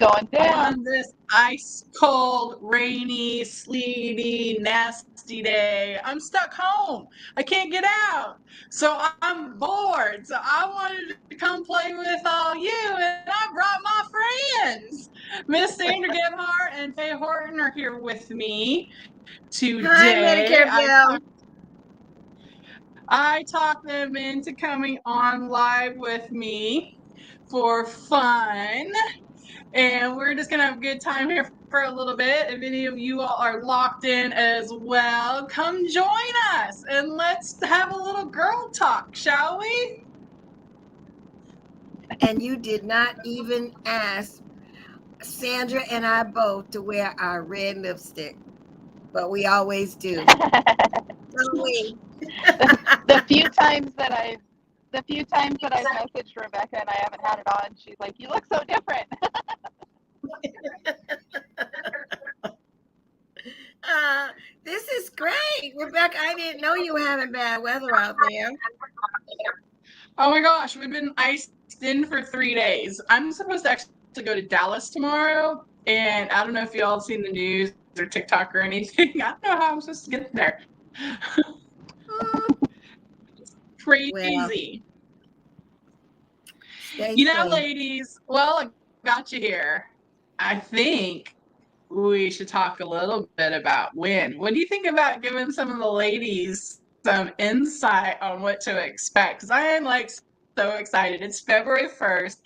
going down. On this ice cold, rainy, sleety, nasty day. I'm stuck home. I can't get out. So I'm bored. So I wanted to come play with all you, and I brought my friends. Miss Sandra Gebhardt and Faye Horton are here with me Hi, today. Medicare Bill. I talked them into coming on live with me for fun. And we're just going to have a good time here for a little bit. If any of you all are locked in as well, come join us and let's have a little girl talk, shall we? And you did not even ask Sandra and I both to wear our red lipstick, but we always do. Don't we? the few times that I've messaged Rebecca and I haven't had it on, she's like, "You look so different." This is great, Rebecca. I didn't know you were having bad weather out there. Oh my gosh, we've been iced in for 3 days. I'm supposed to actually go to Dallas tomorrow, and I don't know if y'all have seen the news or TikTok or anything. I don't know how I'm supposed to get there. Crazy. Well, you know, ladies, well, I got you here. I think we should talk a little bit about Wiin. What do you think about giving some of the ladies some insight on what to expect? Because I am like so excited. It's February 1st.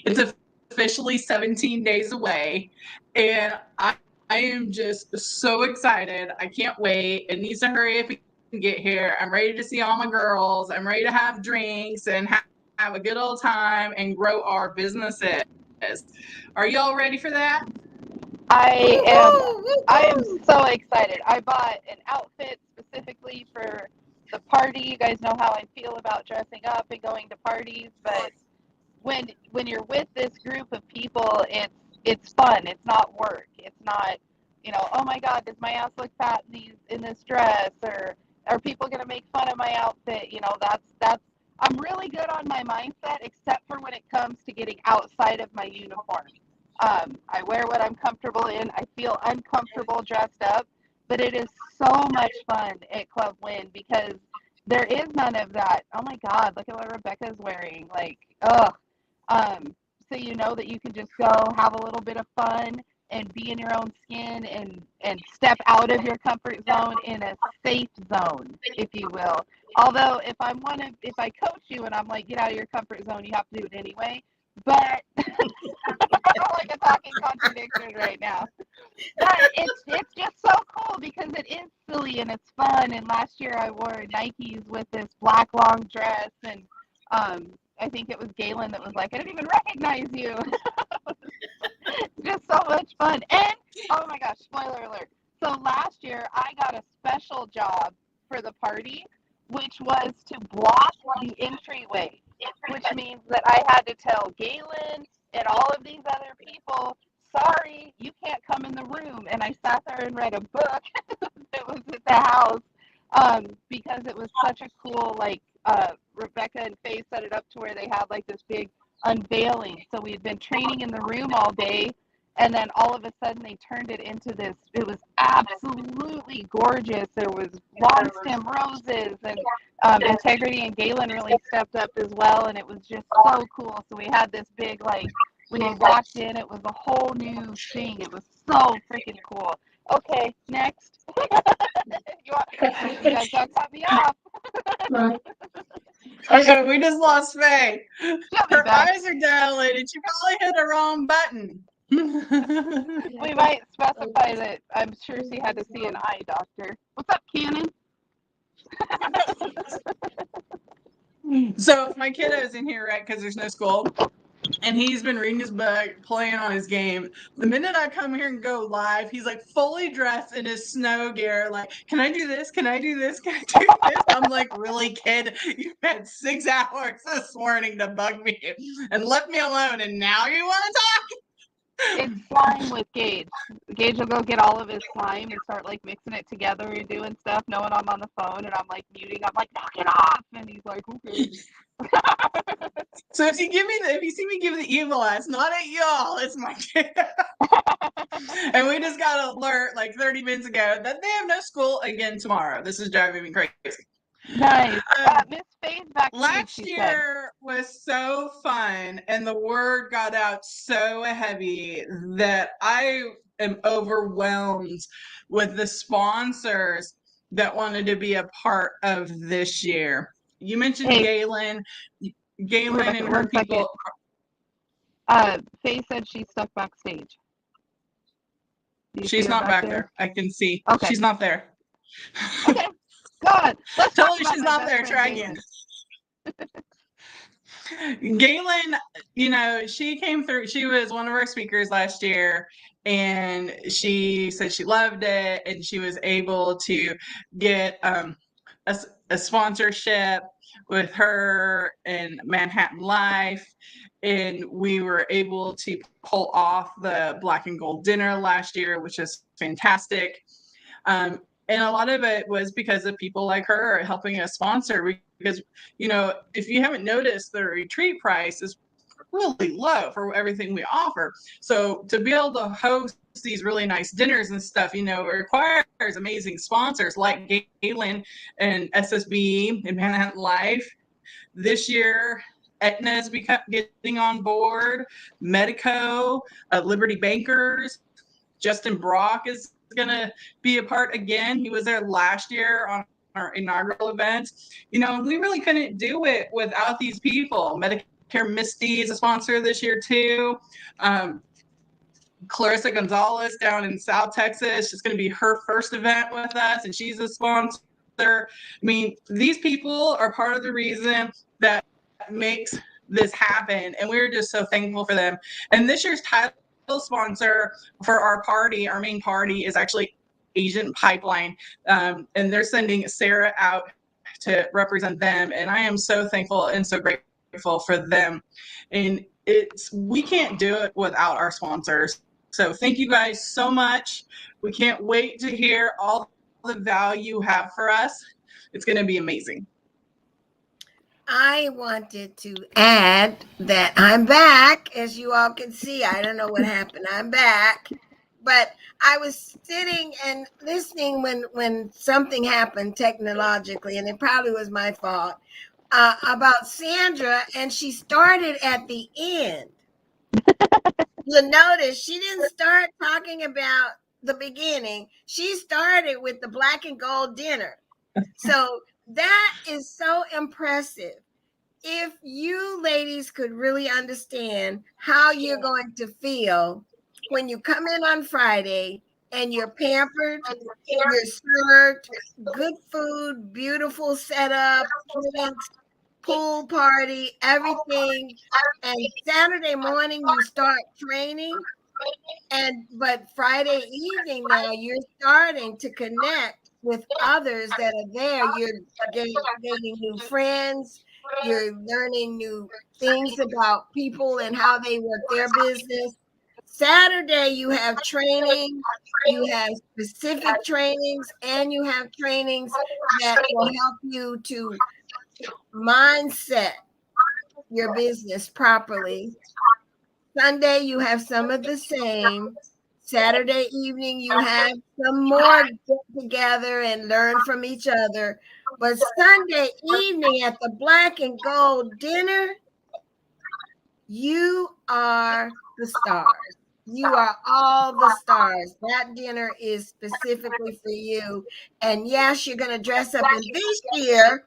It's officially 17 days away. And I am just so excited. I can't wait. It needs to hurry up and get here. I'm ready to see all my girls. I'm ready to have drinks and have a good old time and grow our businesses. Are y'all ready for that? I am so excited. I bought an outfit specifically for the party. You guys know how I feel about dressing up and going to parties, but when you're with this group of people, it's fun. It's not work. It's not, oh my God, does my ass look fat in this dress, or are people gonna make fun of my outfit? That's I'm really good on my mindset, except for when it comes to getting outside of my uniform. I wear what I'm comfortable in. I feel uncomfortable dressed up, but it is so much fun at Club Wiin because there is none of that. Oh my God, look at what Rebecca's wearing. Like, ugh. So you know that you can just go have a little bit of fun and be in your own skin and step out of your comfort zone in a safe zone, if you will. Although if I coach you and I'm like, get out of your comfort zone, you have to do it anyway. But I feel like a talking contradiction right now. But it's just so cool because it is silly and it's fun. And last year I wore Nikes with this black long dress, and I think it was Galen that was like, I didn't even recognize you. Just so much fun. And oh my gosh, spoiler alert. So last year I got a special job for the party, which was to block the entryway, which means that I had to tell Galen and all of these other people, sorry, you can't come in the room. And I sat there and read a book that was at the house because it was such a cool, Rebecca and Faye set it up to where they had like this big unveiling. So we had been training in the room all day, and then all of a sudden they turned it into this. It was absolutely gorgeous. There was long stem roses, and Integrity and Galen really stepped up as well, and it was just so cool. So we had this big, when you walked in, it was a whole new thing. It was so freaking cool. Okay, next. You guys got to cut me off. Okay, we just lost Faye. Her eyes are dilated. She probably hit the wrong button. We might specify that I'm sure she had to see an eye doctor. What's up, Cannon? So my kiddo's in here, right, because there's no school. And he's been reading his book, playing on his game. The minute I come here and go live, he's like fully dressed in his snow gear. Like, can I do this? Can I do this? Can I do this? I'm like, really, kid? You had 6 hours this morning to bug me and left me alone, and now you want to talk? It's slime with Gage. Gage will go get all of his slime and start like mixing it together and doing stuff, knowing I'm on the phone and I'm like muting. I'm like, knock it off, and he's like, okay. So if you see me give the evil eye, it's not at y'all, it's my kid. And we just got an alert like 30 minutes ago that they have no school again tomorrow. This is driving me crazy. Nice. Miss Faye's vaccine. Last year was so fun, and the word got out so heavy that I am overwhelmed with the sponsors that wanted to be a part of this year. You mentioned Galen and her people. Faye said she's stuck backstage. She's not back there. I can see. Okay. She's not there. Okay. God, let's tell talk her about she's my not best there. friend, Try again. Galen, she came through. She was one of our speakers last year, and she said she loved it, and she was able to get a sponsorship with her and Manhattan Life, and we were able to pull off the Black and Gold dinner last year, which is fantastic. And a lot of it was because of people like her helping us sponsor. Because, if you haven't noticed, the retreat price is really low for everything we offer. So to be able to host these really nice dinners and stuff, requires amazing sponsors like Galen and SSB and Manhattan Life. This year, Aetna is getting on board, Medico, Liberty Bankers, Justin Brock is going to be a part again. He was there last year on our inaugural event. We really couldn't do it without these people. Medicare Misty is a sponsor this year too. Clarissa Gonzalez down in South Texas, it's going to be her first event with us, and she's a sponsor. I mean, these people are part of the reason that makes this happen, and we're just so thankful for them. And this year's title sponsor for our main party, is actually Asian Pipeline, and they're sending Sarah out to represent them, and I am so thankful and so grateful for them. And we can't do it without our sponsors. So thank you guys so much. We can't wait to hear all the value you have for us. It's going to be amazing. I wanted to add that I'm back. As you all can see, I don't know what happened. I'm back. But I was sitting and listening when something happened technologically, and it probably was my fault, about Sandra, and she started at the end. You'll notice she didn't start talking about the beginning. She started with the Black and Gold dinner. So that is so impressive. If you ladies could really understand how you're going to feel when you come in on Friday and you're pampered, you're served good food, beautiful setup, drinks, pool party, everything. And Saturday morning you start training. But Friday evening now you're starting to connect with others that are there. You're gaining new friends. You're learning new things about people and how they work their business. Saturday, you have training, you have specific trainings, and you have trainings that will help you to mindset your business properly. Sunday, you have some of the same. Saturday evening, you have some more get together and learn from each other. But Sunday evening at the Black and Gold dinner, you are the stars. You are all the stars. That dinner is specifically for you. And yes, you're going to dress up in this year.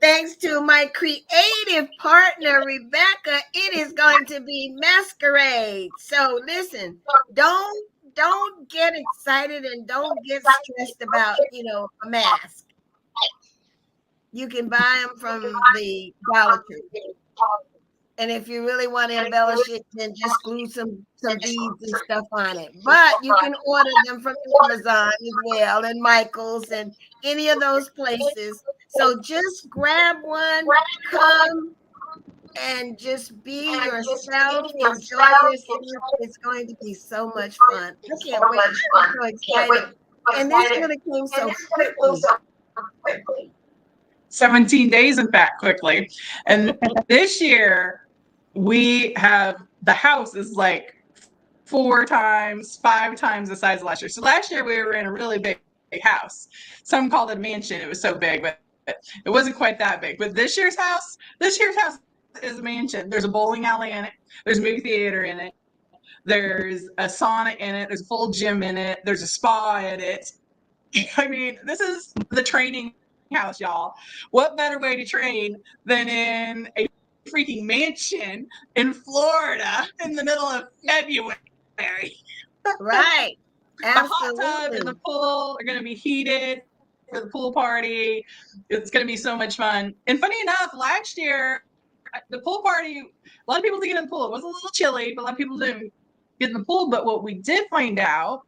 Thanks to my creative partner, Rebecca, it is going to be masquerade. So listen, don't get excited and don't get stressed about, a mask. You can buy them from the Dollar Tree. And if you really want to embellish it, then just glue some beads and stuff on it. But you can order them from Amazon as well, and Michael's and any of those places. So just grab one, come and just be yourself. Enjoy yourself. It's going to be so much fun. I can't wait. I'm so excited. And this really came so quickly. 17 days, in fact, quickly. And this year, we have the house is like 5 times the size of last year. So last year, we were in a really big house. Some called it a mansion. It was so big, but it wasn't quite that big. But this year's house is a mansion. There's a bowling alley in it. There's a movie theater in it. There's a sauna in it. There's a full gym in it. There's a spa in it. I mean, this is the training house, y'all. What better way to train than in a freaking mansion in Florida in the middle of February? Right. The hot tub and Absolutely. the pool are going to be heated for the pool party. It's going to be so much fun. And funny enough, last year, the pool party, a lot of people did get in the pool. It was a little chilly, but a lot of people didn't get in the pool. But what we did find out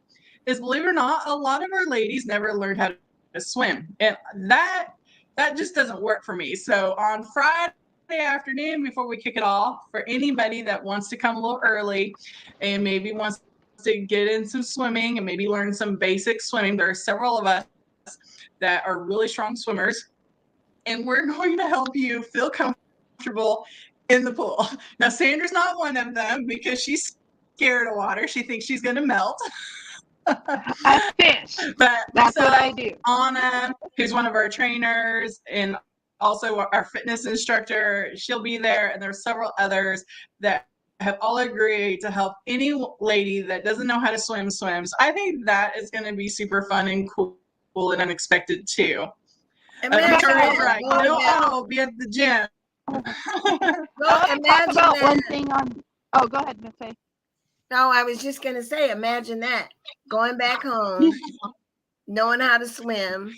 is, believe it or not, a lot of our ladies never learned how to swim. And that just doesn't work for me. So on Friday afternoon, before we kick it off, for anybody that wants to come a little early and maybe wants to get in some swimming and maybe learn some basic swimming, there are several of us that are really strong swimmers, and we're going to help you feel comfortable in the pool. Now, Sandra's not one of them because she's scared of water. She thinks she's going to melt. I fish. But That's what I do. Anna, who's one of our trainers and also our fitness instructor, she'll be there. And there's several others that have all agreed to help any lady that doesn't know how to swim swims. I think that is going to be super fun and cool and unexpected too. Victoria's right. You don't want to be at the gym. Well, I want to talk about one thing on. Oh, go ahead, Miss Faye. No, I was just going to say, imagine that. Going back home, knowing how to swim,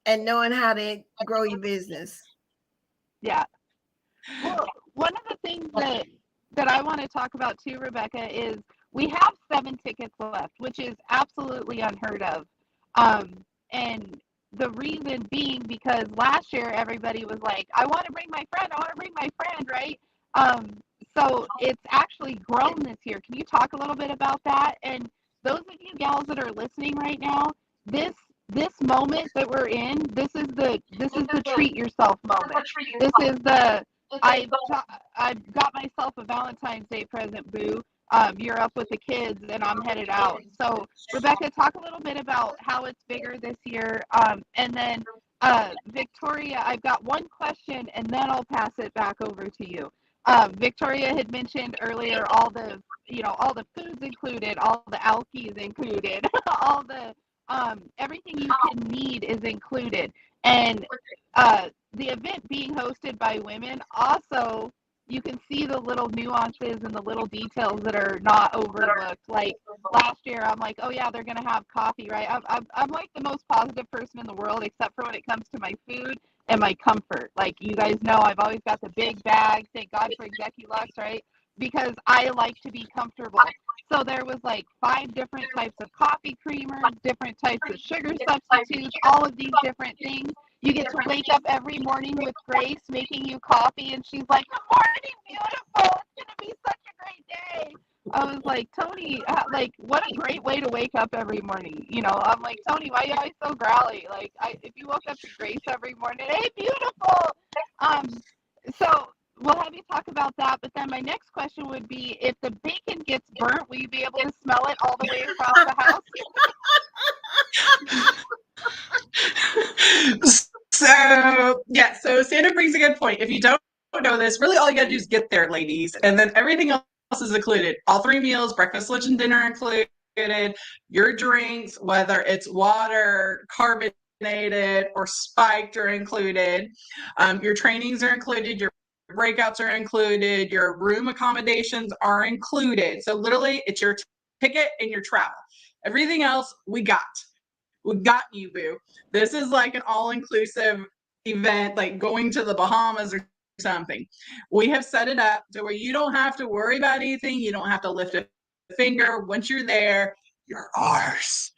and knowing how to grow your business. Yeah. Well, one of the things that I want to talk about too, Rebecca, is we have 7 tickets left, which is absolutely unheard of. And the reason being because last year everybody was like, I want to bring my friend, right? So it's actually grown this year. Can you talk a little bit about that? And those of you gals that are listening right now, this moment that we're in, this is the treat yourself moment. This is the I've got myself a Valentine's Day present, boo. You're up with the kids and I'm headed out. So Rebecca, talk a little bit about how it's bigger this year. And then Victoria, I've got one question and then I'll pass it back over to you. Victoria had mentioned earlier all the foods included, all the alkies included, all the everything you can need is included. And the event being hosted by women, also you can see the little nuances and the little details that are not overlooked. Like last year, I'm like, oh yeah, they're gonna have coffee, right? I'm like the most positive person in the world, except for when it comes to my food and my comfort. Like you guys know, I've always got the big bag. Thank God for Execulux, right? Because I like to be comfortable. So there was like 5 different types of coffee creamers, different types of sugar substitutes, all of these different things. You get to wake up every morning with Grace making you coffee, and she's like, "Good morning, beautiful. It's gonna be such a great day." I was like, Tony, like, what a great way to wake up every morning. You know, I'm like, Tony, why are you always so growly? Like, if you woke up to Grace every morning, hey, beautiful. So we'll have you talk about that. But then my next question would be, if the bacon gets burnt, will you be able to smell it all the way across the house? So Sandra brings a good point. If you don't know this, really all you gotta do is get there, ladies, and then everything else is included. All 3 meals, breakfast, lunch, and dinner included. Your drinks, whether it's water, carbonated, or spiked, are included. Your trainings are included. Your breakouts are included. Your room accommodations are included. So literally, it's your ticket and your travel. Everything else, we got you, boo. This is like an all-inclusive event, like going to the Bahamas or something. We have set it up to where you don't have to worry about anything. You don't have to lift a finger. Once you're there, you're ours.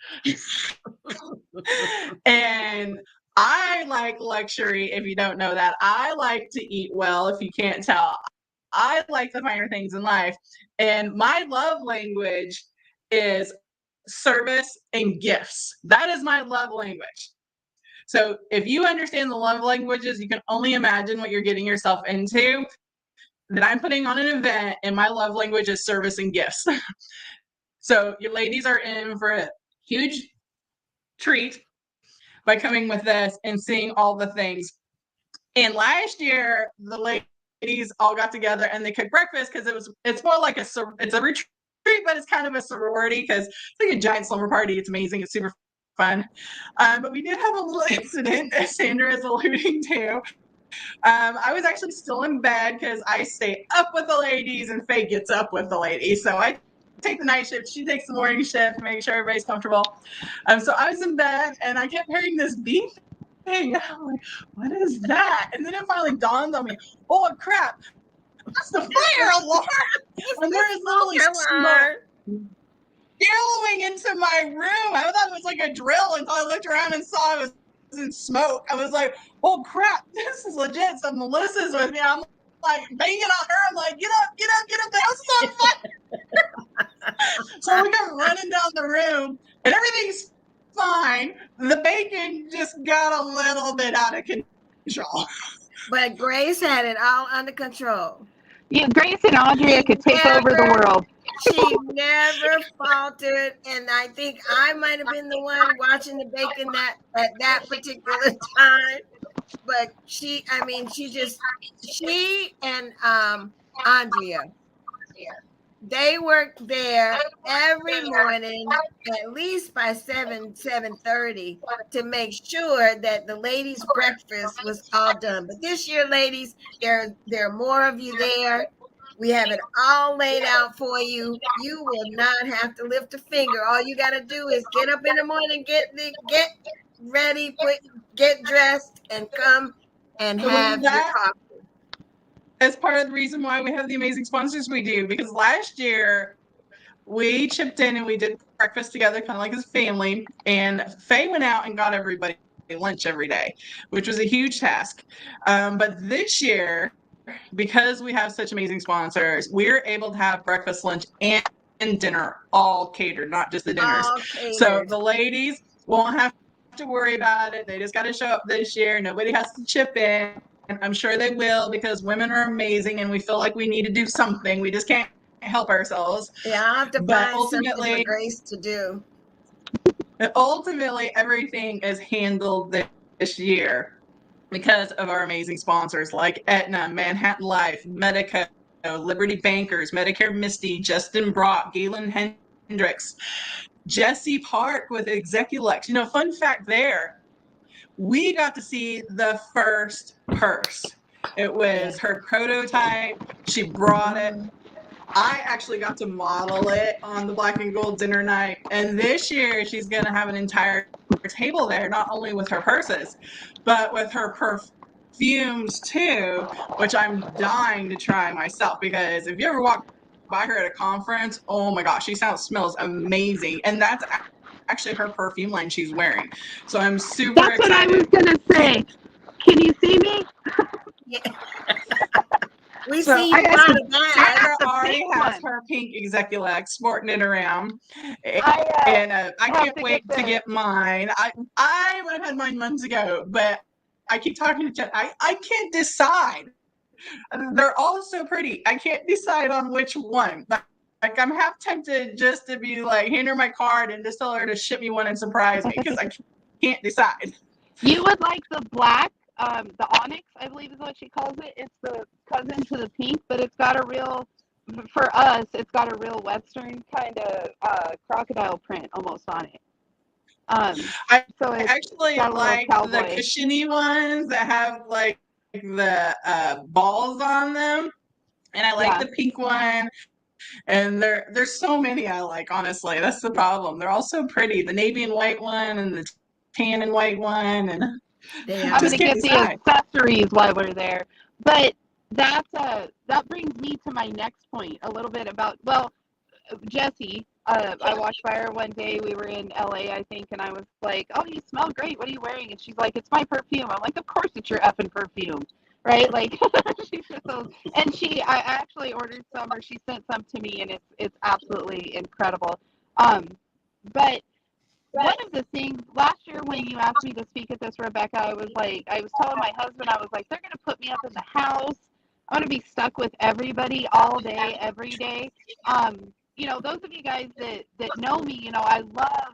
And I like luxury. If you don't know that, I like to eat well. If you can't tell, I like the finer things in life. And my love language is service and gifts. That is my love language. So if you understand the love languages, you can only imagine what you're getting yourself into. That I'm putting on an event, and my love language is service and gifts. So you ladies are in for a huge treat by coming with us and seeing all the things. And last year, the ladies all got together and they cooked breakfast because it's more like it's a retreat, but it's kind of a sorority because it's like a giant slumber party. It's amazing. It's super fun. But we did have a little incident that Sandra is alluding to. I was actually still in bed because I stay up with the ladies and Faye gets up with the ladies. So I take the night shift, she takes the morning shift, make sure everybody's comfortable. So I was in bed and I kept hearing this beep thing. I'm like, what is that? And then it finally dawned on me, oh crap, that's the fire alarm. And there is literally smoke billowing into my room. I thought it was like a drill until I looked around and saw it was in smoke. I was like, oh crap, this is legit. So Melissa's with me. I'm like banging on her. I'm like, get up, the house is on fire. So we come running down the room and everything's fine. The bacon just got a little bit out of control. But Grace had it all under control. Yeah, Grace and Andrea could take over the world. She never faltered, and I think I might have been the one watching the bacon at that particular time. But she and Andrea, they worked there every morning, at least by 7:30, to make sure that the ladies' breakfast was all done. But this year, ladies, there are more of you there. We have it all laid out for you. You will not have to lift a finger. All you got to do is get up in the morning, get ready, get dressed, and come and have your coffee. That's part of the reason why we have the amazing sponsors we do, because last year we chipped in and we did breakfast together, kind of like as a family, and Faye went out and got everybody lunch every day, which was a huge task. But this year, because we have such amazing sponsors, we're able to have breakfast, lunch, and dinner all catered, not just the dinners. So the ladies won't have to worry about it. They just got to show up this year. Nobody has to chip in. I'm sure they will, because women are amazing and we feel like we need to do something. We just can't help ourselves. Yeah, I'll have to find something for Grace to do. Ultimately, everything is handled this year because of our amazing sponsors like Aetna, Manhattan Life, Medico, Liberty Bankers, Medicare Misty, Justin Brock, Galen Hendricks, Jesse Park with Execulex. Fun fact there, we got to see the first purse. It was her prototype. She brought it. I actually got to model it on the Black and Gold dinner night. And this year, she's going to have an entire table there, not only with her purses, but with her perfumes too, which I'm dying to try myself, because if you ever walk by her at a conference, oh my gosh, she smells amazing. And that's actually her perfume line she's wearing. So I'm super excited. That's what I was going to say. Can you see me? Yeah. We see you Sandra already has her pink Execulex, sporting it around. I can't wait to get mine. I would have had mine months ago, but I keep talking to Jen. I can't decide. They're all so pretty. I can't decide on which one. Like, I'm half tempted just to be like, hand her my card and just tell her to ship me one and surprise me, because I can't decide. You would like the black, the onyx, I believe is what she calls it. It's the cousin to the pink, but it's got a real, for us, it's got a real Western kind of crocodile print almost on it. I actually like the cushiony ones that have like the balls on them, and I like the pink one. And there's so many I like, honestly. That's the problem. They're all so pretty. The navy and white one and the tan and white one. And I'm going to get the accessories while we're there. But that brings me to my next point a little bit about, Jessie, I walked by her one day. We were in LA, I think, and I was like, oh, you smell great. What are you wearing? And she's like, it's my perfume. I'm like, of course it's your effing perfume. right? Like she's just so, and I actually ordered some, or she sent some to me, and it's absolutely incredible. Um, but one of the things last year when you asked me to speak at this, Rebecca, I was telling my husband, I was like, they're going to put me up in the house. I'm going to be stuck with everybody all day, every day. Those of you guys that know me, I love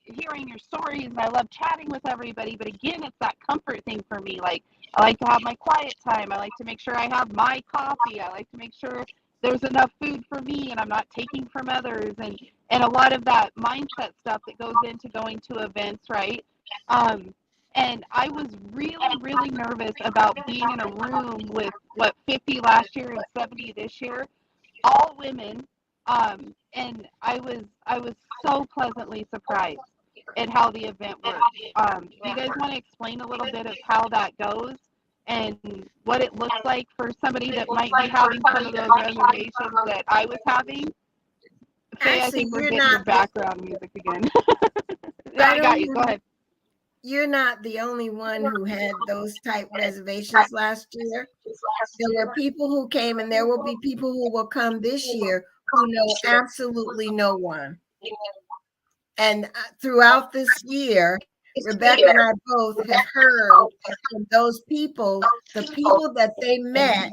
hearing your stories and I love chatting with everybody. But again, it's that comfort thing for me. Like, I like to have my quiet time. I like to make sure I have my coffee. I like to make sure there's enough food for me and I'm not taking from others. And a lot of that mindset stuff that goes into going to events, right? And I was really, really nervous about being in a room with 50 last year and 70 this year, all women. And I was so pleasantly surprised at how the event worked. Do you guys want to explain a little bit of how that goes and what it looks like for somebody that might be having some of those reservations that I was having? Faye, I Actually, think we're you're getting your not. background music again. Yeah, I I got don't you. Go even. ahead. You're not the only one who had those type reservations last year. There were people who came, and there will be people who will come this year who know absolutely no one. And throughout this year, Rebecca and I both have heard from those people, the people that they met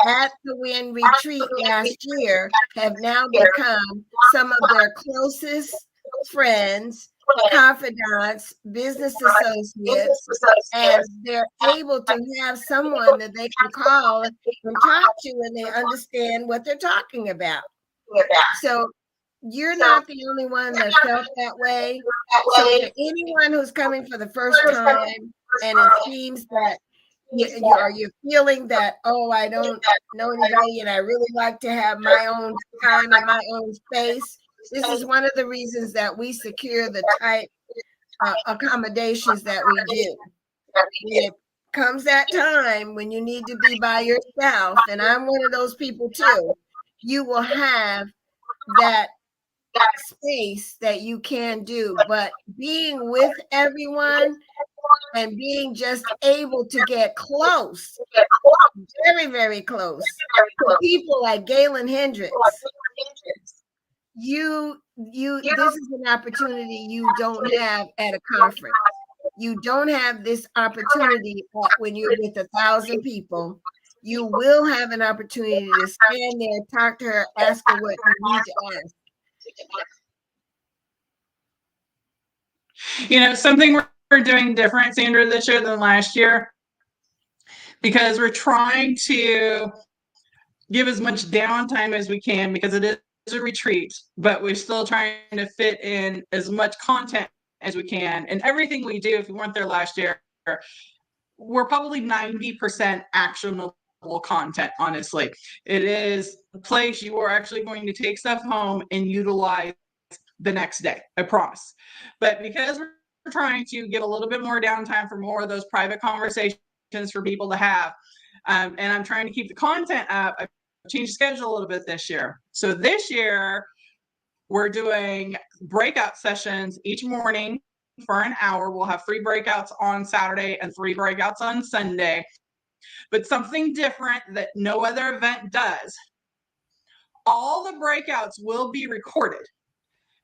at the Wiin retreat last year have now become some of their closest friends, confidants, business associates, and they're able to have someone that they can call and talk to, and they understand what they're talking about. So you're not the only one that felt that way. So for anyone who's coming for the first time and it seems that you're feeling that, oh, I don't know anybody and I really like to have my own time and my own space, this is one of the reasons that we secure the type accommodations that we do. When it comes that time when you need to be by yourself, and I'm one of those people too, you will have that space that you can do. But being with everyone and being just able to get close, very, very close to people like Galen Hendricks, this is an opportunity you don't have at a conference. You don't have this opportunity when you're with 1,000 people. You will have an opportunity to stand there, talk to her, ask her what you need to ask. Something we're doing different, Sandra, this year than last year, because we're trying to give as much downtime as we can because it is a retreat, but we're still trying to fit in as much content as we can. And everything we do, if you weren't there last year, we're probably 90% actionable content, honestly. It is a place you are actually going to take stuff home and utilize the next day, I promise. But because we're trying to give a little bit more downtime for more of those private conversations for people to have, and I'm trying to keep the content up, I've changed the schedule a little bit this year. So this year, we're doing breakout sessions each morning for an hour. We'll have 3 breakouts on Saturday and 3 breakouts on Sunday. But something different that no other event does, all the breakouts will be recorded.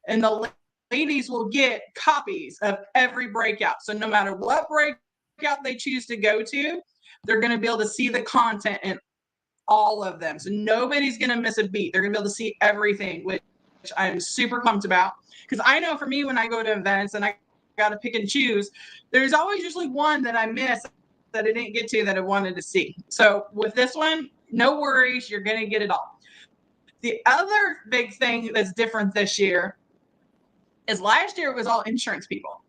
And the ladies will get copies of every breakout. So no matter what breakout they choose to go to, they're going to be able to see the content in all of them. So nobody's going to miss a beat. They're going to be able to see everything, which I'm super pumped about. Because I know for me, when I go to events and I got to pick and choose, there's always usually one that I miss that I didn't get to that I wanted to see. So with this one, no worries. You're going to get it all. The other big thing that's different this year is last year it was all insurance people.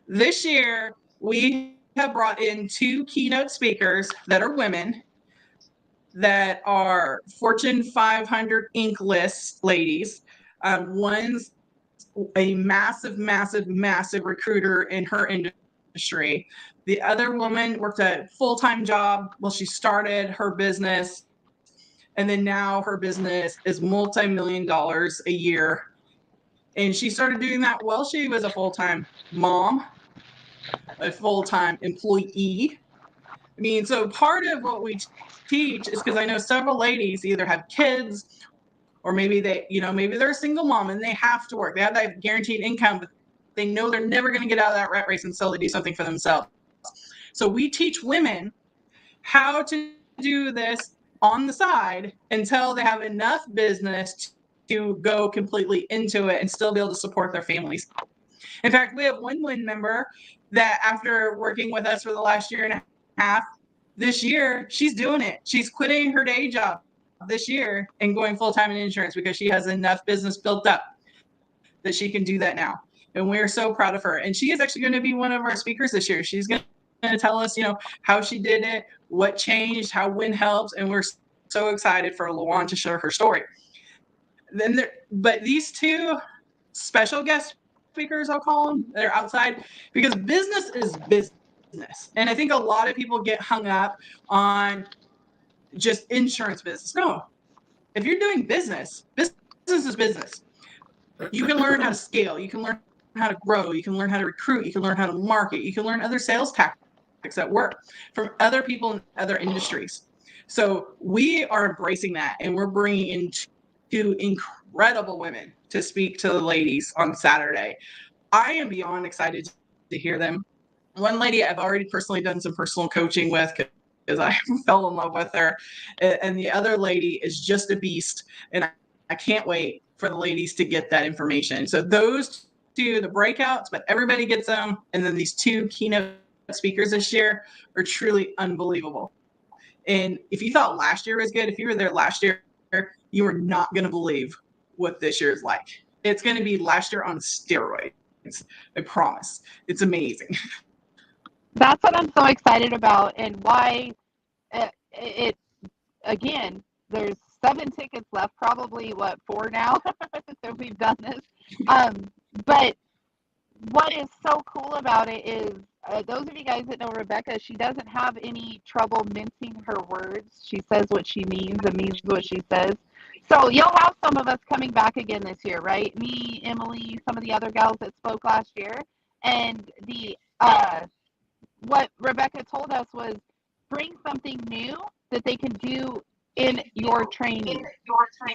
This year, we have brought in 2 keynote speakers that are women that are Fortune 500 Inc. list ladies. One's a massive, massive, massive recruiter in her industry. The other woman worked a full-time job while she started her business. And then now her business is multi-million dollars a year. And she started doing that while she was a full-time mom, a full-time employee, I mean, so part of what we teach is because I know several ladies either have kids or maybe maybe they're a single mom and they have to work. They have that guaranteed income, but they know they're never going to get out of that rat race until they do something for themselves. So we teach women how to do this on the side until they have enough business to go completely into it and still be able to support their families. In fact, we have one Wiin member that after working with us for the last year and a half, this year, she's doing it. She's quitting her day job this year and going full-time in insurance because she has enough business built up that she can do that now. And we're so proud of her. And she is actually going to be one of our speakers this year. She's going to tell us, how she did it, what changed, how Wiin helps. And we're so excited for Luan to share her story. But these two special guest speakers, I'll call them, they're outside because business is business. And I think a lot of people get hung up on just insurance business. No, if you're doing business, business is business. You can learn how to scale. You can learn how to grow. You can learn how to recruit. You can learn how to market. You can learn other sales tactics that work from other people in other industries. So we are embracing that, and we're bringing in two incredible women to speak to the ladies on Saturday. I am beyond excited to hear them. One lady I've already personally done some personal coaching with because I fell in love with her. And the other lady is just a beast. And I can't wait for the ladies to get that information. So those two, the breakouts, but everybody gets them. And then these two keynote speakers this year are truly unbelievable. And if you thought last year was good, if you were there last year, you are not going to believe what this year is like. It's going to be last year on steroids. I promise. It's amazing. That's what I'm so excited about, and why it again. There's 7 tickets left, probably 4 now that we've done this. But what is so cool about it is those of you guys that know Rebecca, she doesn't have any trouble mincing her words. She says what she means and means what she says. So you'll have some of us coming back again this year, right? Me, Emily, some of the other gals that spoke last year, and the what Rebecca told us was bring something new that they can do in your training.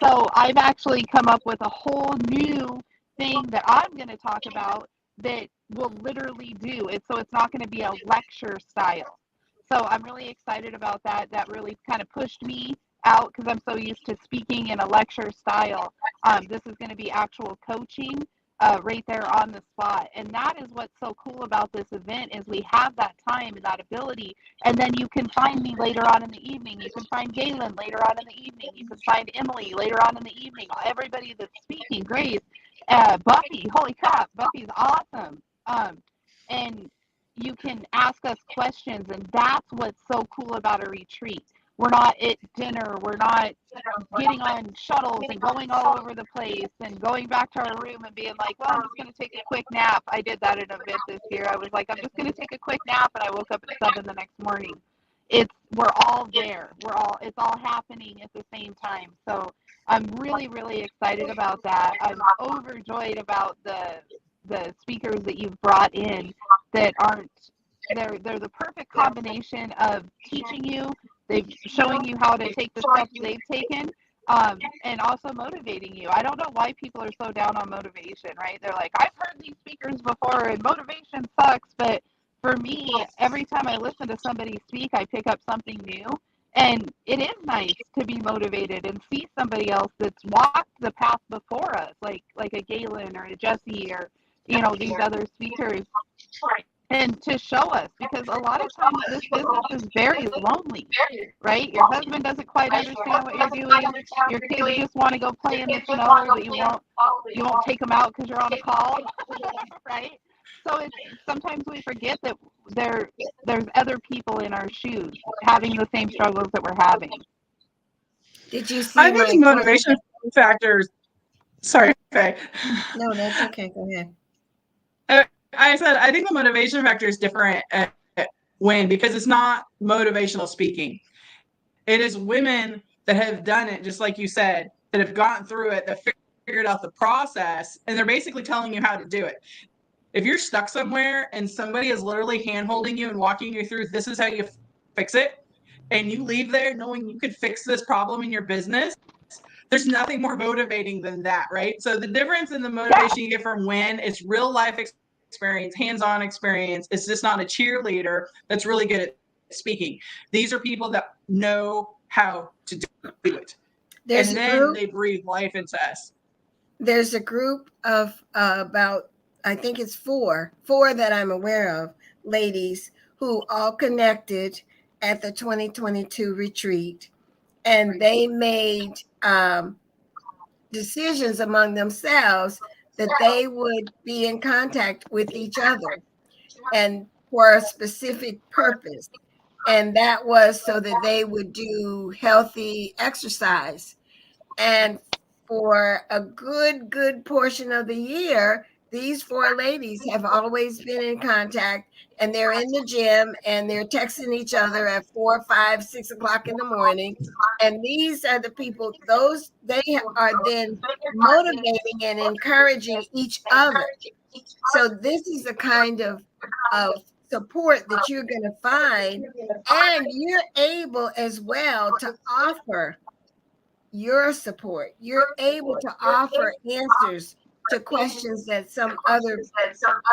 So I've actually come up with a whole new thing that I'm going to talk about that will literally do it. So it's not going to be a lecture style. So I'm really excited about that. That really kind of pushed me out because I'm so used to speaking in a lecture style. This is going to be actual coaching right there on the spot. And that is what's so cool about this event is we have that time and that ability. And then you can find me later on in the evening. You can find Galen later on in the evening. You can find Emily later on in the evening. Everybody that's speaking, Grace, Buffy, holy crap, Buffy's awesome. And you can ask us questions, and that's what's so cool about a retreat. We're not at dinner. We're not getting on shuttles and going all over the place and going back to our room and being like, well, I'm just going to take a quick nap. I did that at an event this year. I was like, I'm just going to take a quick nap, and I woke up at 7 the next morning. We're all there. It's all happening at the same time. So I'm really, really excited about that. I'm overjoyed about the speakers that you've brought in that aren't, they're the perfect combination of teaching you, they're showing you how to take the steps they've taken, and also motivating you. I don't know why people are so down on motivation, right? They're like, I've heard these speakers before and motivation sucks, but for me, every time I listen to somebody speak, I pick up something new. And it is nice to be motivated and see somebody else that's walked the path before us, like a Galen or a Jesse or, these other speakers, and to show us, because a lot of times this business is very lonely, right? Your husband doesn't quite understand what you're doing. Your kids just want to go play in the snow, but you won't take them out because you're on a call, right? So sometimes we forget that there's other people in our shoes having the same struggles that we're having. Did you see I think the motivation factors. Sorry, Faye. No, that's okay. Go ahead. I said I think the motivation factor is different at Wiin because it's not motivational speaking. It is women that have done it, just like you said, that have gone through it, that figured out the process, and they're basically telling you how to do it. If you're stuck somewhere and somebody is literally hand-holding you and walking you through, this is how you fix it, and you leave there knowing you could fix this problem in your business, there's nothing more motivating than that, right? So the difference in the motivation you get from Wiin is real life experience, hands-on experience. It's just not a cheerleader that's really good at speaking. These are people that know how to do it. There's and a then group. they breathe life into us. There's a group of about, I think it's four that I'm aware of, ladies who all connected at the 2022 retreat, and they made decisions among themselves that they would be in contact with each other and for a specific purpose. And that was so that they would do healthy exercise. And for a good portion of the year, these four ladies have always been in contact, and they're in the gym and they're texting each other at 4, 5, 6 o'clock in the morning. And these are the people, they are then motivating and encouraging each other. So this is the kind of support that you're going to find, and you're able as well to offer your support. You're able to offer answers to questions that some other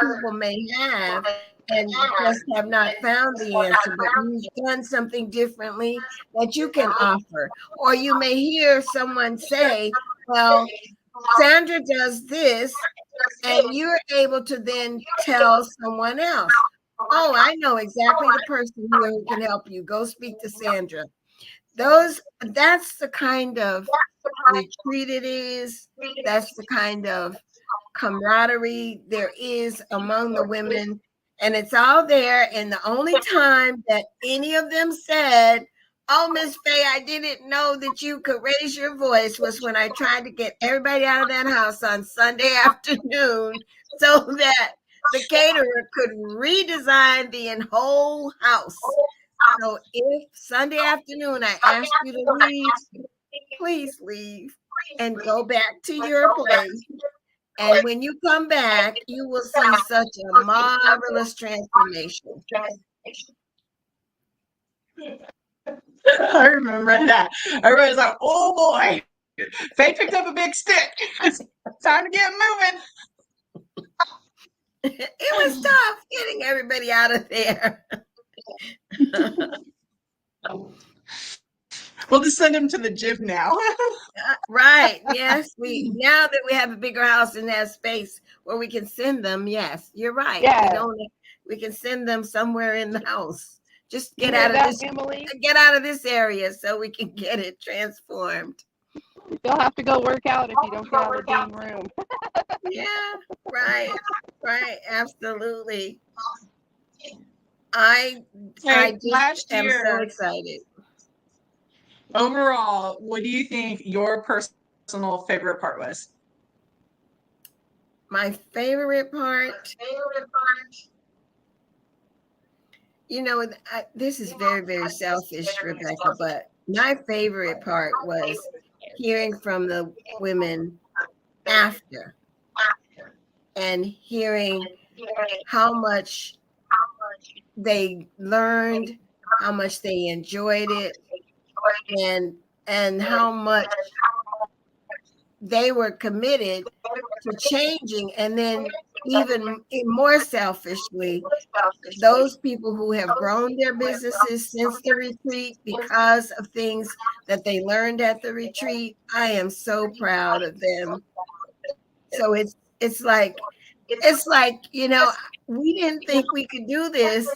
people may have and just have not found the answer, but you've done something differently that you can offer. Or you may hear someone say, well, Sandra does this, and you're able to then tell someone else, oh, I know exactly the person here who can help you. Go speak to Sandra. That's the kind of retreat it is. That's the kind of camaraderie there is among the women, and it's all there. And the only time that any of them said, oh, Miss Faye, I didn't know that you could raise your voice, was when I tried to get everybody out of that house on Sunday afternoon so that the caterer could redesign the whole house. So if Sunday afternoon I ask you to leave, please leave and go back to your place. And when you come back, you will see such a marvelous transformation. I remember that. Everybody's like, oh boy, Faye picked up a big stick. It's time to get moving. It was tough getting everybody out of there. We'll just send them to the gym now. Right. Yes. Now that we have a bigger house and have space where we can send them. Yes, you're right. Yeah. We can send them somewhere in the house. Just get out of this, Emily? get out of this area so we can get it transformed. You'll have to go work out if you don't get out of the dang room. Yeah. Right. Absolutely. I last am year, so excited. Overall, what do you think your personal favorite part was? My favorite part, you know, this is very, very selfish, Rebecca, but my favorite part was hearing from the women after and hearing how much they learned, how much they enjoyed it, and how much they were committed to changing. And then even more selfishly, those people who have grown their businesses since the retreat because of things that they learned at the retreat, I am so proud of them. So it's like, you know, we didn't think we could do this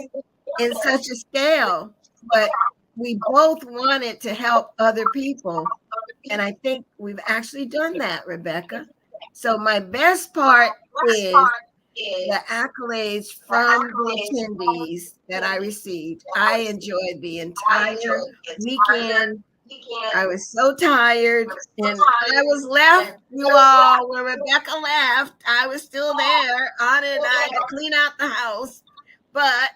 in such a scale, but we both wanted to help other people. And I think we've actually done that, Rebecca. So my best part is the accolades from the attendees that I received. I enjoyed the entire weekend. I was so tired, and I was left, you all, when Rebecca left. I was still there. Anna and I had to clean out the house, but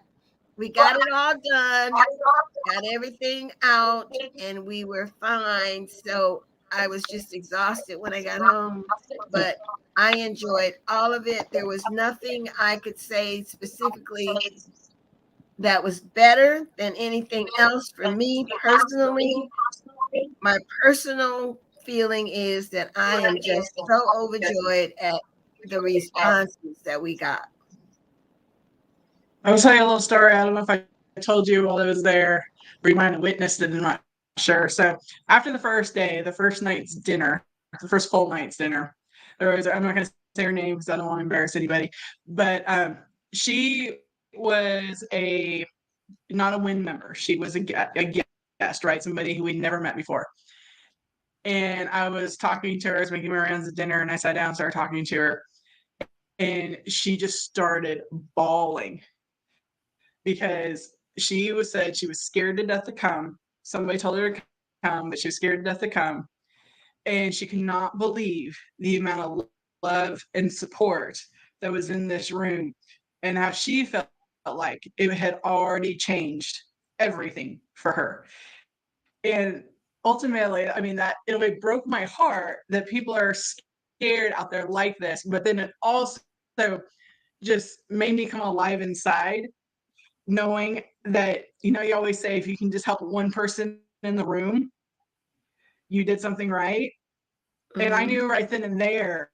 we got it all done, got everything out, and we were fine. So I was just exhausted when I got home, but I enjoyed all of it. There was nothing I could say specifically that was better than anything else for me personally. My personal feeling is that I am just so overjoyed at the responses that we got. I'll tell you a little story. I don't know if I told you while I was there, or you might have witnessed it. I'm not sure. So after the first day, the first night's dinner, the first full night's dinner, there was, I'm not going to say her name because I don't want to embarrass anybody, but she was not a Wiin member. She was a guest, right? Somebody who we'd never met before. And I was talking to her, I was making my rounds at dinner, and I sat down, started talking to her, and she just started bawling because said she was scared to death to come. Somebody told her to come, but she was scared to death to come. And she could not believe the amount of love and support that was in this room and how she felt like it had already changed everything for her. And ultimately, I mean, that in a way broke my heart that people are scared out there like this, but then it also just made me come alive inside, knowing that, you always say if you can just help one person in the room, you did something right. And I knew right then and there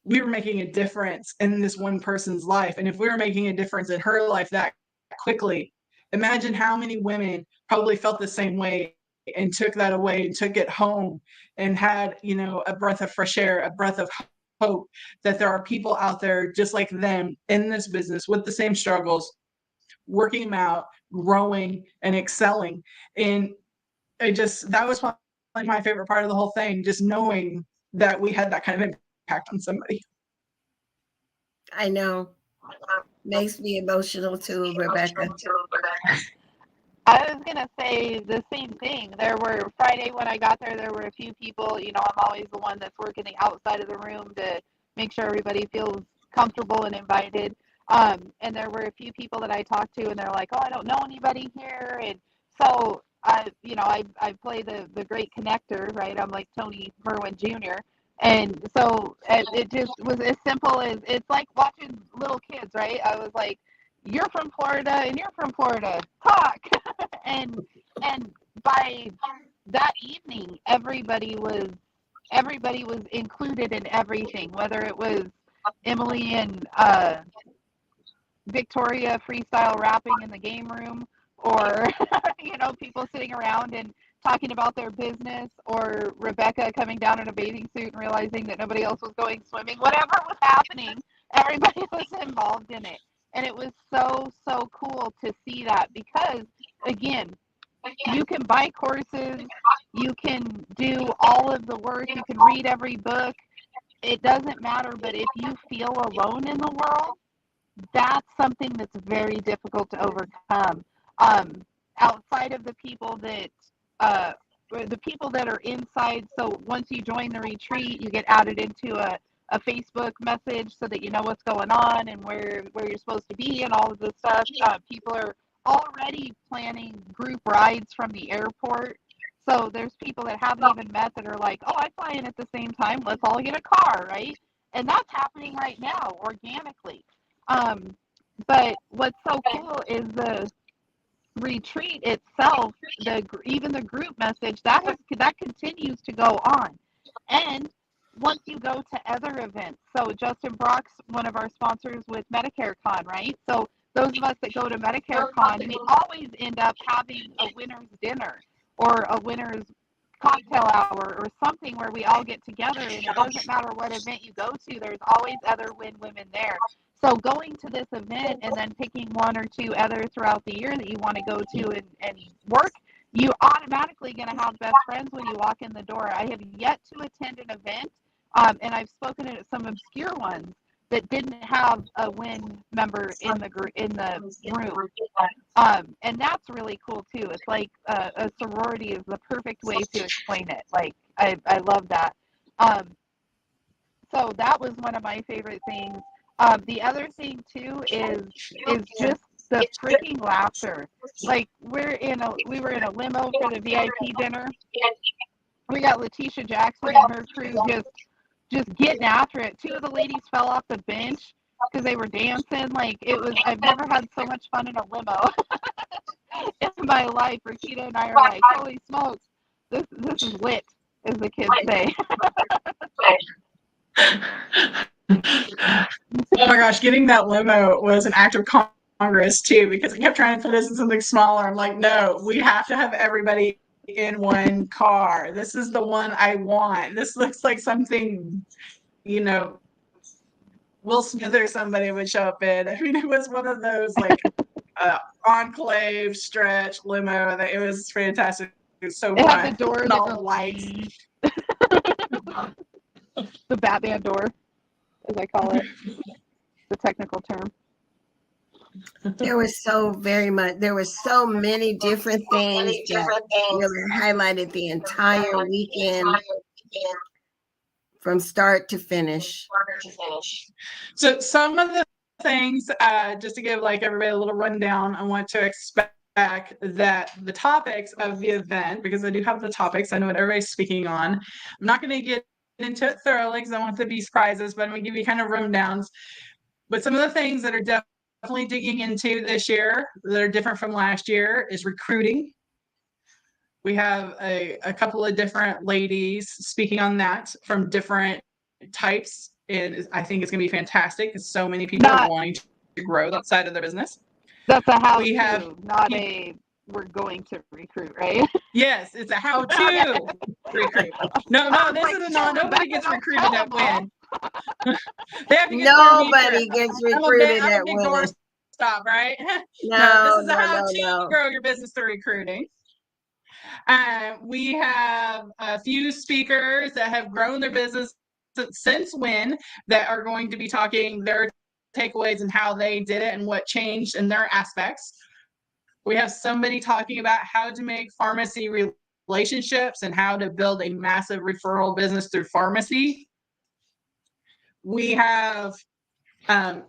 we were making a difference in this one person's life. And if we were making a difference in her life that quickly, imagine how many women probably felt the same way and took that away and took it home and had, a breath of fresh air, a breath of hope that there are people out there just like them in this business with the same struggles, working them out, growing and excelling. And that was probably my favorite part of the whole thing, just knowing that we had that kind of impact on somebody. I know. Makes me emotional too, Rebecca. I was gonna say the same thing. There were Friday when I got there were a few people, I'm always the one that's working the outside of the room to make sure everybody feels comfortable and invited. And there were a few people that I talked to and they're like, "Oh, I don't know anybody here." And so I play the great connector, right? I'm like Tony Merwin Jr. And so it just was as simple as, it's like watching little kids, right? I was like, "You're from Florida and you're from Florida. Talk." and by that evening, everybody was included in everything, whether it was Emily and Victoria freestyle rapping in the game room, or people sitting around and talking about their business, or Rebecca coming down in a bathing suit and realizing that nobody else was going swimming. Whatever was happening, everybody was involved in it. And it was so, so cool to see that, because, again, you can buy courses, you can do all of the work, you can read every book. It doesn't matter, but if you feel alone in the world, that's something that's very difficult to overcome. Outside of the people that are inside, so once you join the retreat, you get added into a Facebook message so that you know what's going on and where you're supposed to be and all of this stuff. People are already planning group rides from the airport. So there's people that haven't even met that are like, "Oh, I fly in at the same time. Let's all get a car," right? And that's happening right now organically. But what's so cool is the retreat itself, even the group message that continues to go on. And once you go to other events, so Justin Brock's one of our sponsors with Medicare Con, right? So those of us that go to Medicare Con, we always end up having a winner's dinner or a winner's cocktail hour or something where we all get together, and it doesn't matter what event you go to, there's always other Wiin women there. So going to this event and then picking one or two others throughout the year that you want to go to and work, you automatically going to have best friends when you walk in the door. I have yet to attend an event, and I've spoken at some obscure ones that didn't have a Wiin member in the room. And that's really cool too. It's like a sorority is the perfect way to explain it. Like I love that. So that was one of my favorite things. The other thing too is just the freaking laughter. Like we were in a limo for the VIP dinner. We got Letitia Jackson and her crew just getting after it. Two of the ladies fell off the bench because they were dancing. Like it was. I've never had so much fun in a limo in my life. Rakita and I are like, holy smokes, this is lit, as the kids say. Oh my gosh, getting that limo was an act of Congress too, because I kept trying to put us in something smaller. I'm like, no, we have to have everybody in one car. This is the one I want. This looks like something, you know, Will Smith or somebody would show up in. I mean, it was one of those like enclave stretch limo. That it was fantastic. It was so It fun. had the door And that all the goes lights. the Batman door, as I call it, the technical term. There was so many different things that really highlighted the entire weekend from start to finish. So some of the things, just to give like everybody a little rundown, I want to expect that the topics of the event, because I do have the topics, I know what everybody's speaking on. I'm not going to get into it thoroughly because I want to be surprises, but I'm going to give you kind of rundowns. But some of the things that are definitely digging into this year that are different from last year is recruiting. We have a couple of different ladies speaking on that from different types, and I think it's going to be fantastic because so many people are wanting to grow that side of their business. That's a how-to, We have, not a we're going to recruit, right? Yes, it's a how-to recruit. No, this is nobody gets recruited at Wiin. They have to get Nobody gets recruited I'm at a big Wiin. door stop, right? No, this is a how-to grow your business through recruiting. We have a few speakers that have grown their business since Wiin that are going to be talking their takeaways and how they did it and what changed in their aspects. We have somebody talking about how to make pharmacy relationships and how to build a massive referral business through pharmacy. We have a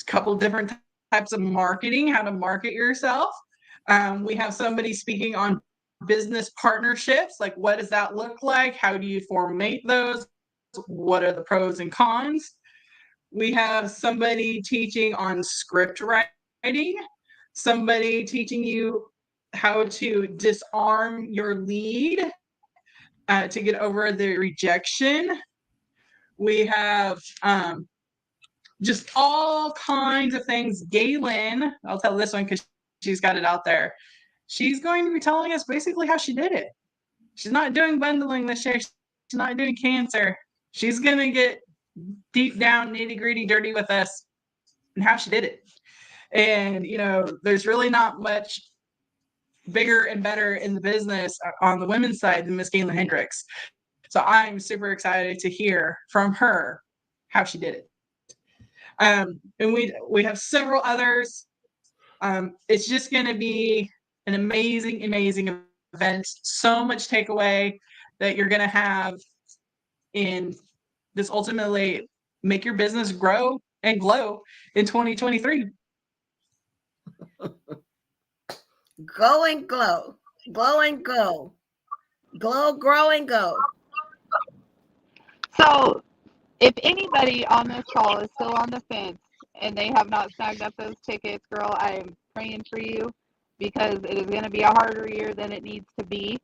couple different types of marketing, how to market yourself. We have somebody speaking on business partnerships, like what does that look like? How do you formate those? What are the pros and cons? We have somebody teaching on script writing, somebody teaching you how to disarm your lead to get over the rejection. We have just all kinds of things. Galen, I'll tell this one because she's got it out there. She's going to be telling us basically how she did it. She's not doing bundling this year. She's not doing cancer. She's going to get deep down, nitty gritty, dirty with us and how she did it. And, you know, there's really not much bigger and better in the business on the women's side than Miss Galen Hendricks. So I'm super excited to hear from her how she did it. And we have several others. It's just going to be an amazing event. So much takeaway that you're going to have in this ultimately make your business grow and glow in 2023. Go and glow. Glow and go. Glow, grow, and go. So if anybody on this call is still on the fence and they have not snagged up those tickets, girl, I am praying for you because it is going to be a harder year than it needs to be.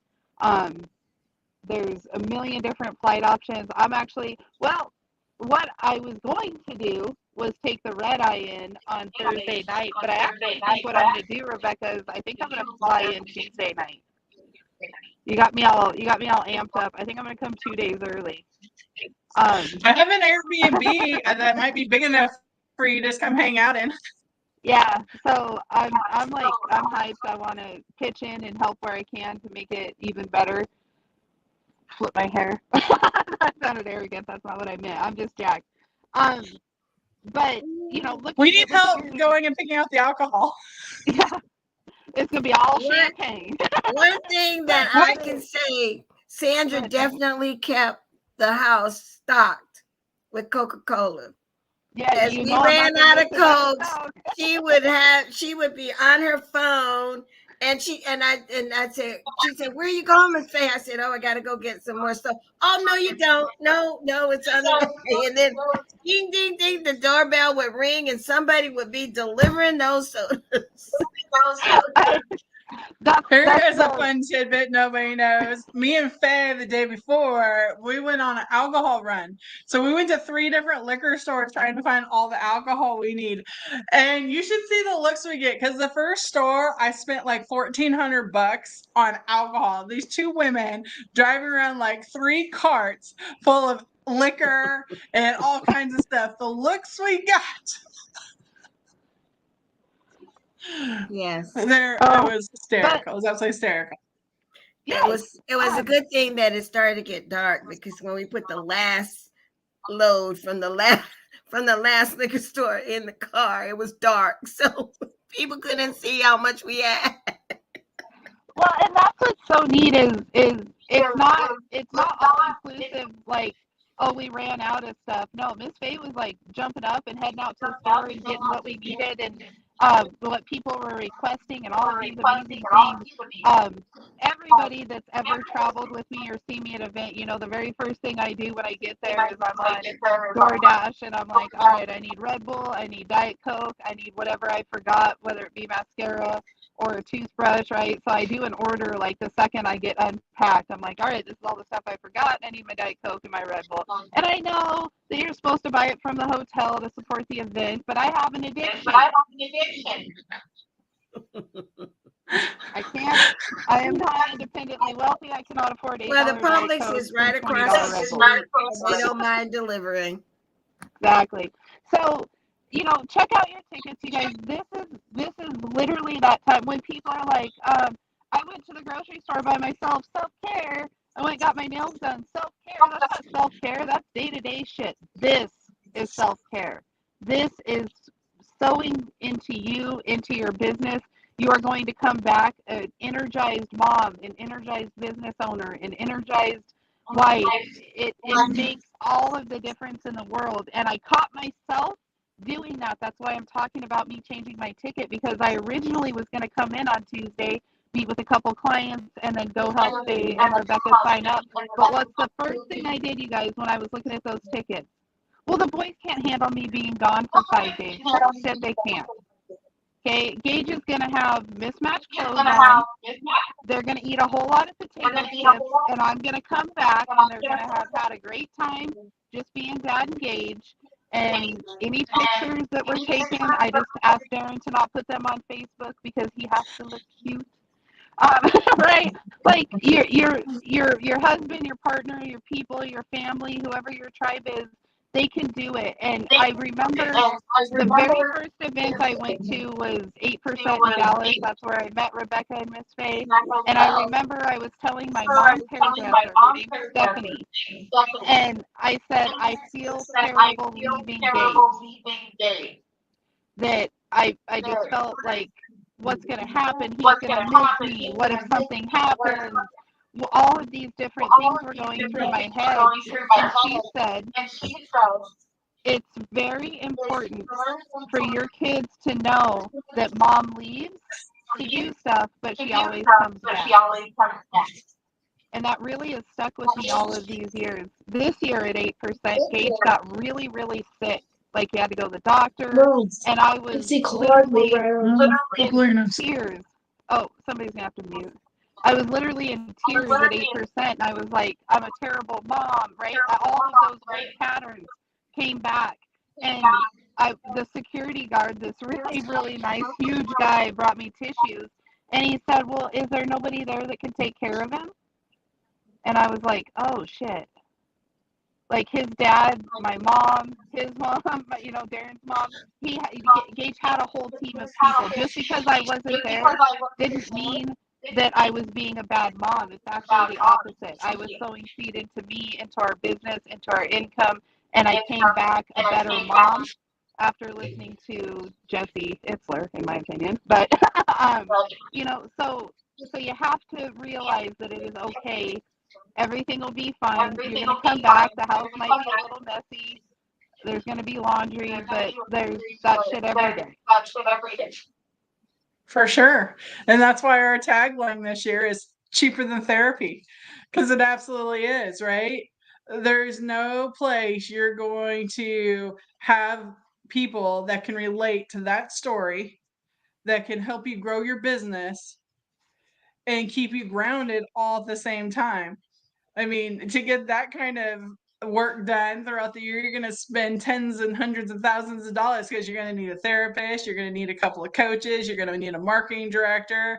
There's a million different flight options. What I was going to do was take the red eye in on Thursday night, but I actually think what I'm going to do, Rebecca, is I think I'm going to fly in Tuesday night. You got me all amped up. I think I'm going to come 2 days early. I have an Airbnb that might be big enough for you to just come hang out in. Yeah, so I'm hyped. I want to pitch in and help where I can to make it even better. Flip my hair. That sounded arrogant. That's not what I meant. I'm just jacked. But you know, we need help going and picking out the alcohol. Yeah, it's gonna be all champagne. One thing that I can say, Sandra definitely kept the house stocked with Coca-Cola. Yeah, as we ran out of Cokes, she would be on her phone And I said, she said, "Where are you going, Miss Faye?" I said, "Oh, I got to go get some more stuff." "Oh, no, you don't. No, it's on the way." And then ding, ding, ding, the doorbell would ring and somebody would be delivering those sodas. Here That's is a fun tidbit nobody knows. Me and Faye the day before, we went on an alcohol run. So we went to 3 different liquor stores trying to find all the alcohol we need. And you should see the looks we get because the first store I spent like $1,400 on alcohol. These 2 women driving around like 3 carts full of liquor and all kinds of stuff. The looks we got. Yes. It was hysterical. It was absolutely hysterical. It was a good thing that it started to get dark, because when we put the last load from the last liquor store in the car, it was dark, so people couldn't see how much we had. Well, and that's what's so neat is it's not all inclusive, like, oh, we ran out of stuff. No, Miss Faye was like jumping up and heading out to the store and getting what we needed, and what people were requesting, and all of these amazing things. Everybody that's ever traveled with me or seen me at an event, the very first thing I do when I get there is I'm on DoorDash, and I'm like, all right, I need Red Bull, I need Diet Coke, I need whatever I forgot, whether it be mascara or a toothbrush, right? So I do an order like the second I get unpacked. I'm like, all right, this is all the stuff I forgot. I need my Diet Coke and my Red Bull. And I know that you're supposed to buy it from the hotel to support the event, but I have an addiction. I can't. I am not independently wealthy. I cannot afford $8. Well, the Publix is right across the street. They don't mind delivering. Exactly. So, check out your tickets, you guys. This is literally that time when people are like, I went to the grocery store by myself. Self-care. I went and got my nails done. Self-care. That's not self-care. That's day-to-day shit. This is self-care. This is sewing into you, into your business. You are going to come back an energized mom, an energized business owner, an energized wife. It makes all of the difference in the world. And I caught myself doing that. That's why I'm talking about me changing my ticket, because I originally was going to come in on Tuesday, meet with a couple clients, and then go help Faye and Rebecca sign up. But what's the first thing I did, you guys, when I was looking at those tickets? Well, the boys can't handle me being gone for 5 days. Bullshit, they can't. Okay, Gage is going to have mismatched clothes on. They're going to eat a whole lot of potato chips, and I'm going to come back, and they're going to have had a great time just being Dad and Gage. And any pictures that were taken, I just asked Darren to not put them on Facebook because he has to look cute. Right? Like your husband, your partner, your people, your family, whoever your tribe is, they can do it. And I remember the very first event I went to was 8% in Dallas. That's where I met Rebecca and Miss Faye. And I remember I was telling my mom's hairdresser, her name is Stephanie, and I said, I feel terrible leaving Gage. That I just felt like, what's going to happen? He's going to miss me. What if something happens? All of these different things were going through my head. And she said, it's very important for your kids to know that mom leaves to do stuff, but she always comes back. And that really has stuck with me all of these years. This year at 8%, Gage got really, really sick. Like, he had to go to the doctor, and I was literally in tears. Oh, somebody's going to have to mute. I was literally in tears at 8%, and I was like, I'm a terrible mom, right? All of those old patterns came back. And the security guard, this really, really nice, huge guy, brought me tissues. And he said, well, is there nobody there that can take care of him? And I was like, oh, shit. Like, his dad, my mom, his mom, Darren's mom, Gage had a whole team of people. Just because I wasn't there didn't mean that I was being a bad mom. It's actually the opposite. I was sowing seed into me, into our business, into our income, and I came back a better mom after listening to Jesse Itzler, in my opinion. But, so you have to realize that it is okay. Everything will be fine. You're going to come back. The house might be a little messy. There's going to be laundry, but there's that shit every day. For sure. And that's why our tagline this year is cheaper than therapy, because it absolutely is, right? There's no place you're going to have people that can relate to that story, that can help you grow your business and keep you grounded all at the same time. I mean, to get that kind of work done throughout the year, you're going to spend tens and hundreds of thousands of dollars, because you're going to need a therapist, you're going to need a couple of coaches, you're going to need a marketing director.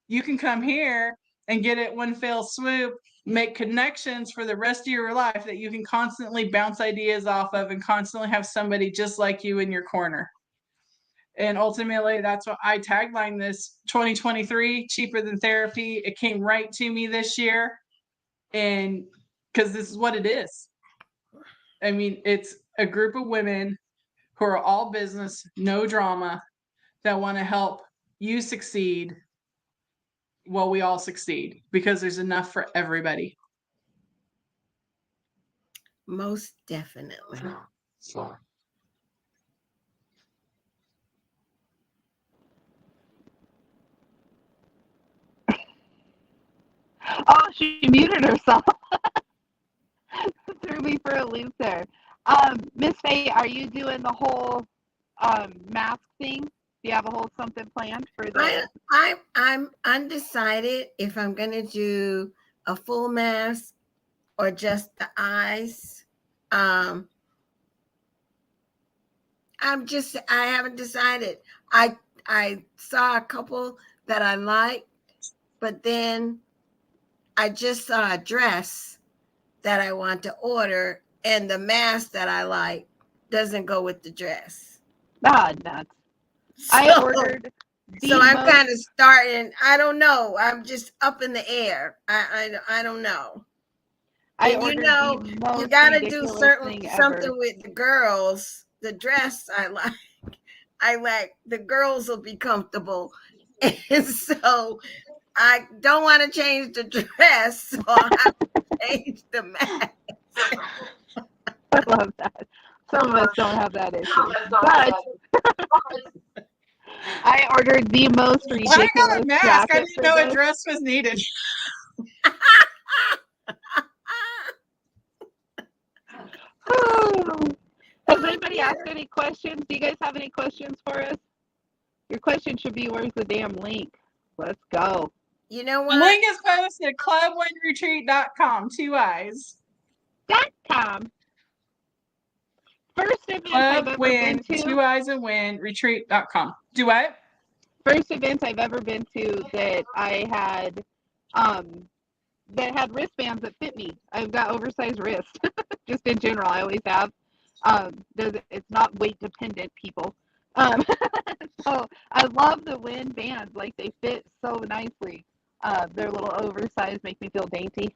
You can come here and get it one fell swoop, make connections for the rest of your life that you can constantly bounce ideas off of and constantly have somebody just like you in your corner. And ultimately, that's what I tagline this 2023, cheaper than therapy. It came right to me this year. And because this is what it is. I mean, it's a group of women who are all business, no drama, that want to help you succeed while we all succeed, because there's enough for everybody. Most definitely. Oh, she muted herself. Threw me for a loop there. Miss Faye, are you doing the whole mask thing? Do you have a whole something planned for the? I'm undecided if I'm gonna do a full mask or just the eyes. I haven't decided. I saw a couple that I liked, but then I just saw a dress that I want to order, and the mask that I like doesn't go with the dress. Ah, nuts. I ordered. So I'm kind of starting. I don't know. I'm just up in the air. I don't know. I And ordered you got to do something with the girls. The dress I like. I like the girls will be comfortable, and so I don't want to change the dress, so I'll have to change the mask. I love that. Some of us don't have that issue, but I ordered the most ridiculous I got a mask. jacket. I didn't know a dress was needed. Has anybody asked any questions? Do you guys have any questions for us? Your question should be, where's the damn link? Let's go. You know what? The link is posted at clubwinretreat.com. 2 eyes. .com. First event I've ever been to. 2 eyes and win retreat.com. Do what? First event I've ever been to that I had that had wristbands that fit me. I've got oversized wrists. Just in general, I always have. It's not weight dependent, people. So I love the Wiin bands. Like, they fit so nicely. They're a little oversized, make me feel dainty.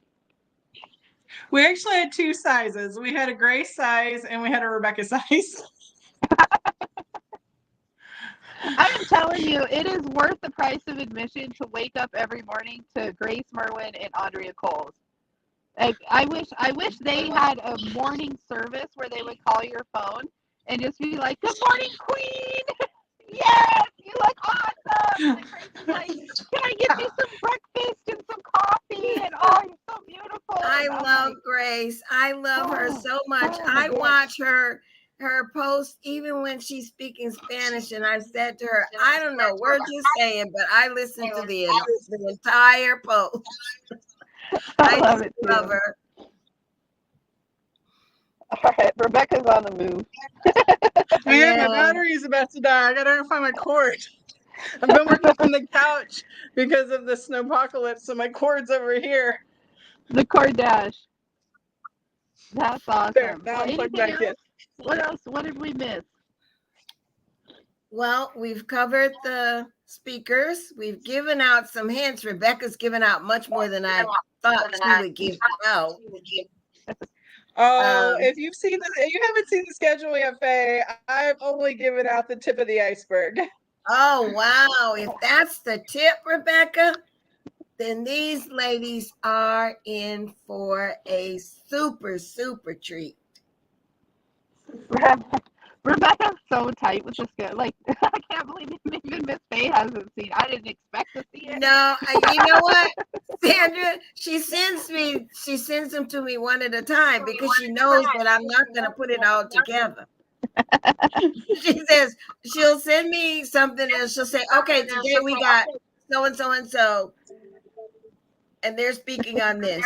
We actually had 2 sizes. We had a Grace size and we had a Rebecca size. I am telling you, it is worth the price of admission to wake up every morning to Grace Merwin and Andrea Coles. Like, I wish they had a morning service where they would call your phone and just be like, "Good morning, Queen. Yes, you look awesome." And Grace is like, "Can I get you some breakfast and some coffee?" And oh, you're so beautiful. I love Grace. I love her so much. I watch her post even when she's speaking Spanish, and I said to her, I don't know what you're saying, but I listened to the entire post. I love it too. Love her. All right, Rebecca's on the move. Man, my battery's about to die. I gotta find my cord. I've been working from the couch because of the snowpocalypse, so my cord's over here. The cord dash. That's awesome. There, now I'm plugged back in. What else? What did we miss? Well, we've covered the speakers. We've given out some hints. Rebecca's given out much more than I thought she would give out. Oh, if you haven't seen the schedule yet, Faye, I've only given out the tip of the iceberg. Oh, wow. If that's the tip, Rebecca, then these ladies are in for a super, super treat. Rebecca's so so tight with this guy. Like, I can't believe even Miss Faye hasn't seen. I didn't expect to see it. No, you know what, Sandra? She sends them to me one at a time because she knows that I'm not going to put it all together. She says she'll send me something and she'll say, okay, today we got so and so and so, and they're speaking on this.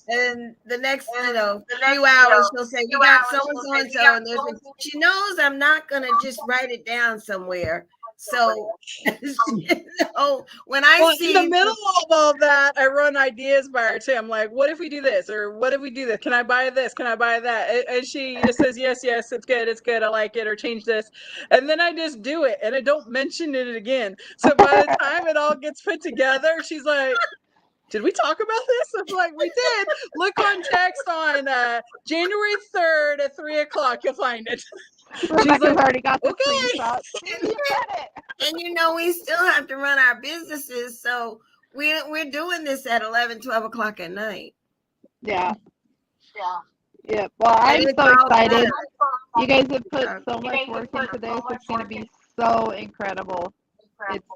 And the next, few hours, she'll say, we got so and so and so, and she knows I'm not gonna just write it down somewhere. So, when I see in the middle of all that, I run ideas by her too. I'm like, what if we do this, or what if we do this? Can I buy this? Can I buy that? And she just says, yes, it's good, I like it, or change this, and then I just do it, and I don't mention it again. So by the time it all gets put together, she's like, did we talk about this? I'm like, we did. Look on text on January 3rd at 3:00. You'll find it. She's like, already got the okay. screenshot. You get it. And we still have to run our businesses, so we're doing this at 11, 12 o'clock at night. Yeah. Well, I'm so excited. You guys have put so much work into this. It's going to be so incredible. It's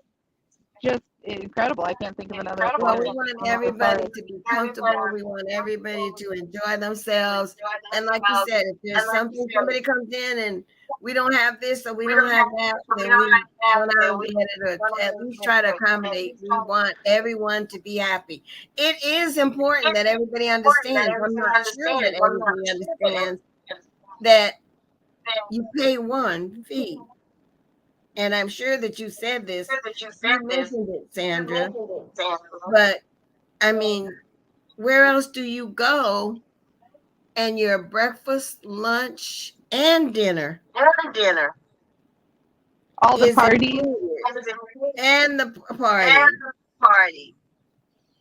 just incredible. I can't think of another word. Well, we want everybody to be comfortable. We want everybody to enjoy themselves. And like you said, if there's something, somebody comes in and we don't have this or we don't have that, then we want to at least try to accommodate. We want everyone to be happy. It is important that everybody understands. I'm not sure that everybody understands that you pay one fee. And I'm sure that you said this. You mentioned it, Sandra. But I mean, where else do you go? And your breakfast, lunch, and dinner. All the parties. And the party.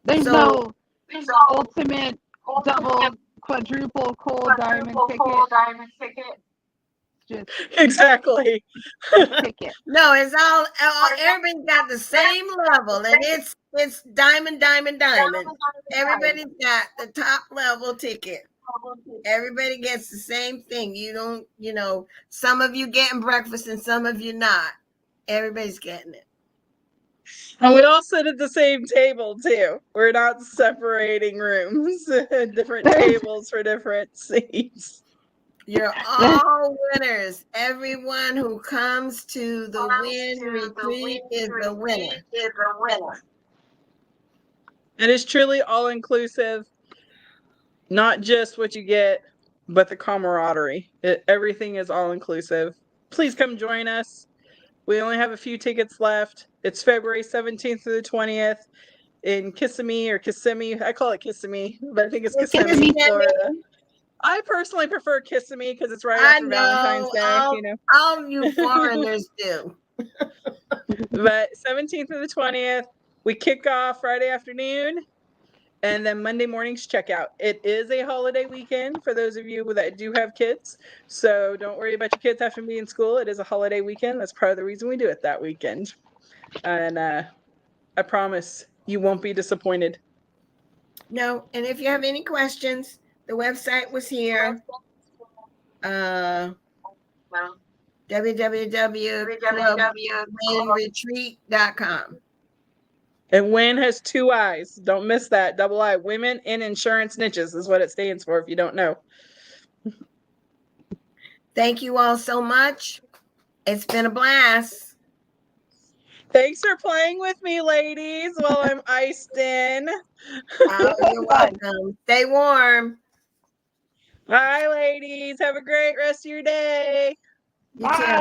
There's no ultimate double, quadruple, cold diamond ticket. Just exactly. ticket. No, it's all everybody's got the same level, and it's diamond. Everybody's got the top level ticket. Everybody gets the same thing. You don't, some of you getting breakfast and some of you not. Everybody's getting it. And we all sit at the same table too. We're not separating rooms, different tables for different seats. You're all winners. Everyone who comes to the Wiin retreat is a winner. It is truly all inclusive, not just what you get, but the camaraderie. Everything is all inclusive. Please come join us. We only have a few tickets left. It's February 17th through the 20th in Kissimmee. I call it Kissimmee, but I think it's Kissimmee, Florida. I personally prefer Kissimmee because it's right after Valentine's Day. All you foreigners do. But 17th through the 20th, we kick off Friday afternoon, and then Monday morning's checkout. It is a holiday weekend for those of you that do have kids, so don't worry about your kids having to be in school. It is a holiday weekend. That's part of the reason we do it that weekend. And I promise you won't be disappointed. No, and if you have any questions, the website was here. www.wiinretreat.com. And Wiin has 2 I's. Don't miss that. Double I. Women in Insurance Niches is what it stands for if you don't know. Thank you all so much. It's been a blast. Thanks for playing with me, ladies, while I'm iced in. You're welcome. Stay warm. Bye, ladies. Have a great rest of your day. You too.